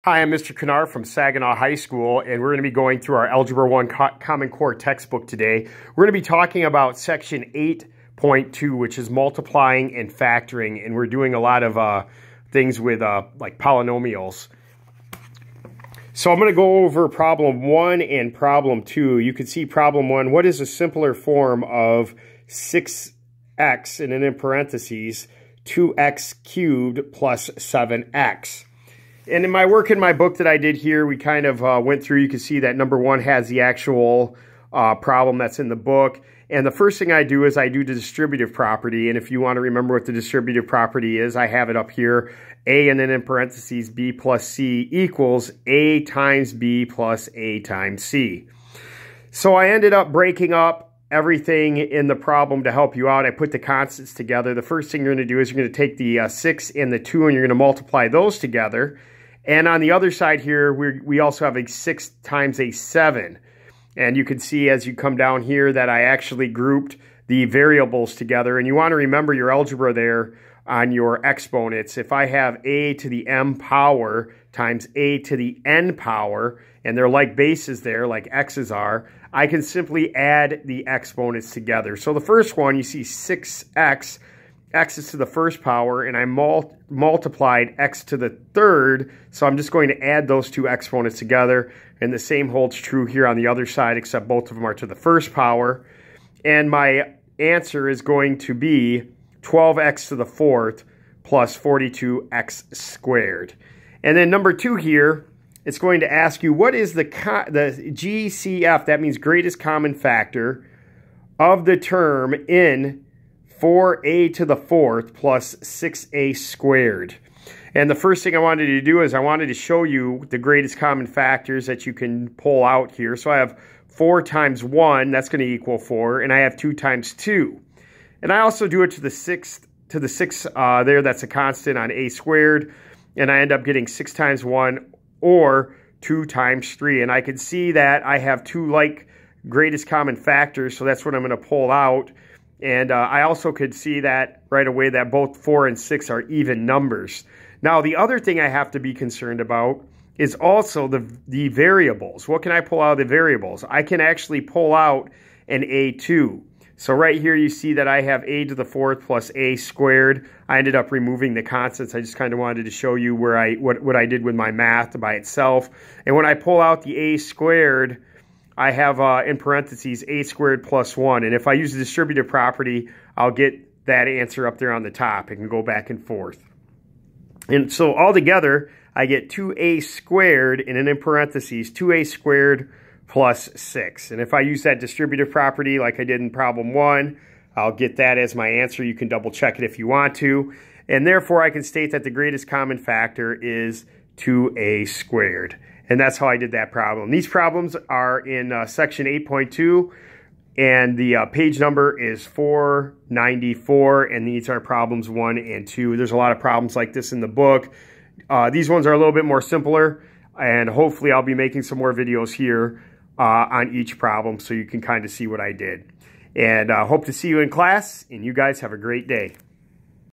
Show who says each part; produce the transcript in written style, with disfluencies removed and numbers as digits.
Speaker 1: Hi, I'm Mr. Kennard from Saginaw High School, and we're going to be going through our Algebra 1 Common Core textbook today. We're going to be talking about section 8.2, which is multiplying and factoring, and we're doing a lot of things with like polynomials. So I'm going to go over problem 1 and problem 2. You can see problem 1, what is a simpler form of 6x, and then in parentheses, 2x cubed plus 7x. And in my work in my book that I did here, we kind of went through, you can see that number 1 has the actual problem that's in the book. And the first thing I do is I do the distributive property. And if you want to remember what the distributive property is, I have it up here. A and then in parentheses, B plus C equals A times B plus A times C. So I ended up breaking up everything in the problem to help you out. I put the constants together. The first thing you're going to do is you're going to take the 6 and the 2 and you're going to multiply those together. And on the other side here, we also have a 6 times a 7. And you can see as you come down here that I actually grouped the variables together. And you want to remember your algebra there on your exponents. If I have a to the m power times a to the n power, and they're like bases there, like x's are, I can simply add the exponents together. So the first one, you see 6x, x is to the first power, and I multiplied x to the third, so I'm just going to add those two exponents together, and the same holds true here on the other side, except both of them are to the first power, and my answer is going to be 12x to the fourth plus 42x squared. And then number 2 here, it's going to ask you, what is the GCF, that means greatest common factor, of the term in 4a to the fourth plus 6a squared. And the first thing I wanted to do is I wanted to show you the greatest common factors that you can pull out here. So I have 4 times 1, that's going to equal 4, and I have 2 times 2. And I also do it to the 6 there, that's a constant on a squared, and I end up getting 6 times 1 or 2 times 3. And I can see that I have 2 like greatest common factors, so that's what I'm going to pull out. And I also could see that right away that both 4 and 6 are even numbers. Now, the other thing I have to be concerned about is also the variables. What can I pull out of the variables? I can actually pull out an a2. So right here you see that I have a to the fourth plus a squared. I ended up removing the constants. I just kind of wanted to show you where what I did with my math by itself. And when I pull out the a squared, I have in parentheses a squared plus 1. And if I use the distributive property, I'll get that answer up there on the top. It can go back and forth. And so altogether, I get 2a squared, and then in parentheses, 2a squared plus 6. And if I use that distributive property like I did in problem 1, I'll get that as my answer. You can double check it if you want to. And therefore, I can state that the greatest common factor is 2a squared. And that's how I did that problem. These problems are in section 8.2, and the page number is 494, and these are problems 1 and 2. There's a lot of problems like this in the book. These ones are a little bit more simpler, and hopefully I'll be making some more videos here on each problem so you can kind of see what I did. And hope to see you in class, and you guys have a great day.